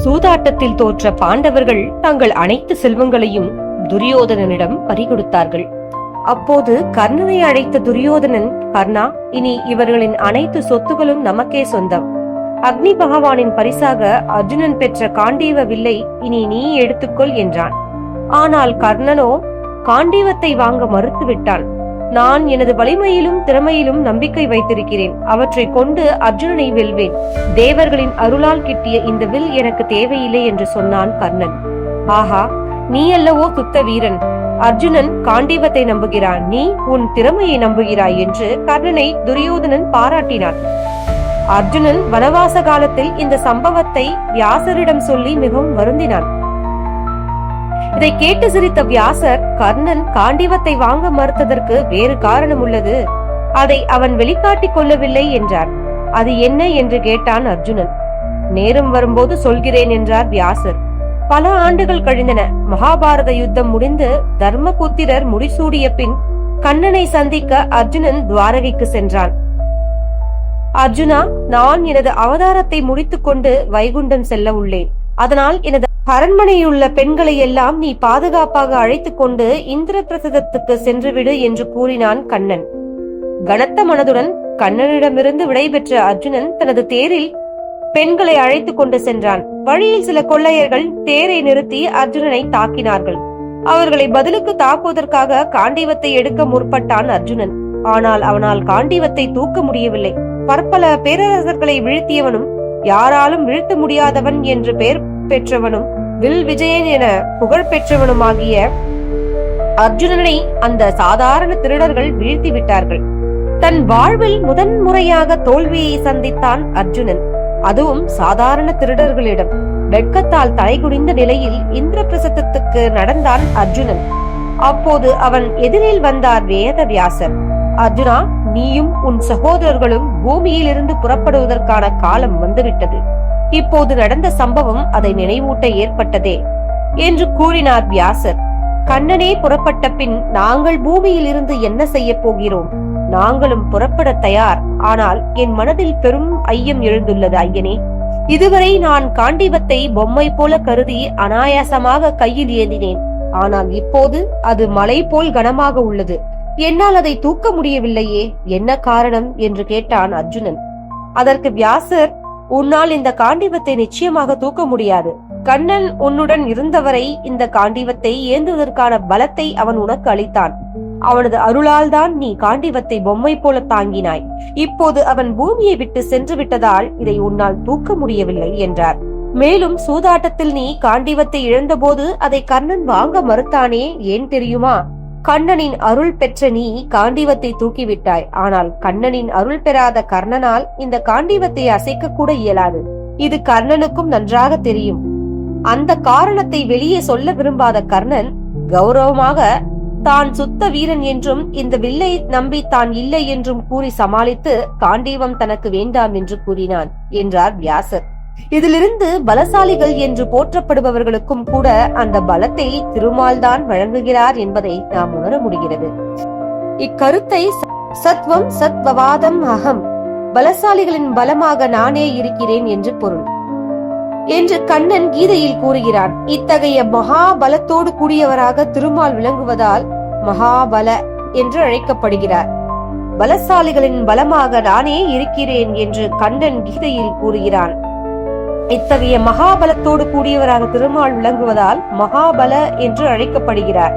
சூதாட்டத்தில் தோற்ற பாண்டவர்கள் தங்கள் அனைத்து செல்வங்களையும் துரியோதனனிடம் பறிகொடுத்தார்கள். அப்போது கர்ணனை அழைத்த துரியோதனன், கர்ணா, இனி இவர்களின் அனைத்து சொத்துகளும் நமக்கே சொந்தம். அக்னி பகவானின் பரிசாக அர்ஜுனன் பெற்ற காண்டீவ வில்லை இனி நீ எடுத்துக்கொள் என்றான். ஆனால் கர்ணனோ காண்டீவத்தை வாங்க மறுத்துவிட்டான். நான் எனது வலிமையிலும் திறமையிலும் நம்பிக்கை வைத்திருக்கிறேன். அவற்றை கொண்டு அர்ஜுனனை வெல்வேன். தேவர்களின் அருளால் கிட்டிய இந்த வில் எனக்கு தேவையில்லை என்று சொன்னான் கர்ணன். ஆஹா, நீ அல்லவோ சுத்த வீரன். அர்ஜுனன் காண்டீவத்தை நம்புகிறான், நீ உன் திறமையை நம்புகிறாய் என்று கர்ணனை துரியோதனன் பாராட்டினான். அர்ஜுனன் வனவாச காலத்தில் இந்த சம்பவத்தை வியாசரிடம் சொல்லி மிகவும் வருந்தினான். இதை கேட்டு சிரித்த வியாசர், கர்ணன் காண்டீவத்தை வாங்க மறுத்ததற்கு வேறு காரணம் உள்ளது, அதை அவன் வெளிக்காட்டிக் கொள்ளவில்லை என்றார். அது என்ன என்று கேட்டான் அர்ஜுனன். நேரம் வரும்போது சொல்கிறேன் என்றார் வியாசர். பல ஆண்டுகள் கழிந்தன. மகாபாரத யுத்தம் முடிந்து தர்மபுத்திரர் முடிசூடிய பின் கண்ணனை சந்திக்க அர்ஜுனன் துவாரகைக்கு சென்றான். அர்ஜுனா, நான் எனது அவதாரத்தை முடித்துக் கொண்டு வைகுண்டம் செல்ல உள்ளேன். அதனால் எனது அரண்மனையுள்ள பெண்களை எல்லாம் நீ பாதுகாப்பாக அழைத்துக் கொண்டு இந்திரபிரசதத்துக்கு சென்றுவிடு என்று கூறினான் கண்ணன். கனத்த மனதுடன் கண்ணனிடமிருந்து விடைபெற்ற அர்ஜுனன் தனது தேரில் பெண்களை அழைத்துக் கொண்டு சென்றான். வழியில் சில கொள்ளையர்கள் தேரை நிறுத்தி அர்ஜுனனை தாக்கினார்கள். அவர்களை பதிலுக்கு தாக்குவதற்காக காண்டீவத்தை எடுக்க முற்பட்டான் அர்ஜுனன். ஆனால் அவனால் காண்டீவத்தை தூக்க முடியவில்லை. பற்பல பேரரசர்களை வீழ்த்தியவனும் யாராலும் வீழ்த்த முடியாதவன் என்று பெயர் பெற்றவனும் வில் விஜயன் என புகழ் பெற்றவனுமாகிய அர்ஜுனனை அந்த சாதாரண திருடர்கள் வீழ்த்தி விட்டார்கள். தன் வாழ்வில் முதன் முறையாக தோல்வியை சந்தித்தான் அர்ஜுனன், அதுவும் சாதாரண திருடர்களிடம். வெட்கத்தால் தலைகுனிந்த நிலையில் இந்திரபிரசதத்துக்கு நடந்தான் அர்ஜுனன். அப்போது அவன் எதிரில் வந்தார் வேத வியாசர். அர்ஜுனா, நீயும் உன் சகோதரர்களும் பூமியில் இருந்து புறப்படுவதற்கான காலம் வந்துவிட்டது. இப்போது நடந்த சம்பவம் அதை நினைவூட்ட ஏற்பட்டதே என்று கூறினார் வியாசர். கண்ணனே புறப்பட்ட பின் நாங்கள் பூமியில் இருந்து என்ன செய்ய போகிறோம்? நாங்களும் புறப்பட தயார். ஆனால் என் மனதில் பெரும் ஐயம் எழுந்துள்ளது ஐயனே. இதுவரை நான் காண்டீவத்தை பொம்மை போல கருதி அனாயாசமாக கையில் ஏந்தினேன். ஆனால் இப்போது அது மலை போல் கனமாக உள்ளது. என்னால் அதை தூக்க முடியவில்லையே, என்ன காரணம் என்று கேட்டான் அர்ஜுனன். அதற்கு வியாசர், உன்னால் இந்த காண்டீவத்தை நிச்சயமாக தூக்க முடியாது. கண்ணன் உன்னுடன் இருந்தவரை இந்த காண்டீவத்தை ஏந்துவதற்கான பலத்தை அவன் உனக்கு அளித்தான். அவனது அருளால் தான் நீ காண்டீவத்தை பொம்மை போல தாங்கினாய். இப்போது அவன் பூமியை விட்டு சென்று விட்டதால் இதை உன்னால் தூக்க முடியவில்லை என்றார். மேலும் சூதாட்டத்தில் நீ காண்டீவத்தை இழந்தபோது அதை கண்ணன் வாங்க மறுத்தானே, ஏன் தெரியுமா? கண்ணனின் அருள் பெற்ற நீ காண்டீவத்தை தூக்கிவிட்டாய். ஆனால் கண்ணனின் அருள் பெறாத கர்ணனால் இந்த காண்டீவத்தை அசைக்க கூட இயலாது. இது கர்ணனுக்கும் நன்றாக தெரியும். அந்த காரணத்தை வெளியே சொல்ல விரும்பாத கர்ணன் கௌரவமாக தான் சுத்த வீரன் என்றும் இந்த வில்லை நம்பி தான் இல்லை என்றும் கூறி சமாளித்து காண்டீவம் தனக்கு வேண்டாம் என்று கூறினான் என்றார் வியாசர். இதிலிருந்து பலசாலிகள் என்று போற்றப்படுபவர்களுக்கும் கூட அந்த பலத்தை திருமால் தான் வழங்குகிறார் என்பதை நாம் உணர முடிகிறது. இக்கருத்தை சத்வம் சத்வவாதம் அகம், பலசாலிகளின் பலமாக நானே இருக்கிறேன் என்று பொருள் என்று கண்ணன் கீதையில் கூறுகிறான். இத்தகைய மகாபலத்தோடு கூடியவராக திருமால் விளங்குவதால் மகாபல என்று அழைக்கப்படுகிறார். பலசாலிகளின் பலமாக நானே இருக்கிறேன் என்று கண்ணன் கீதையில் கூறுகிறான். இத்தகைய மகாபலத்தோடு கூடியவராக திருமால் விளங்குவதால் மகாபல என்று அழைக்கப்படுகிறார்.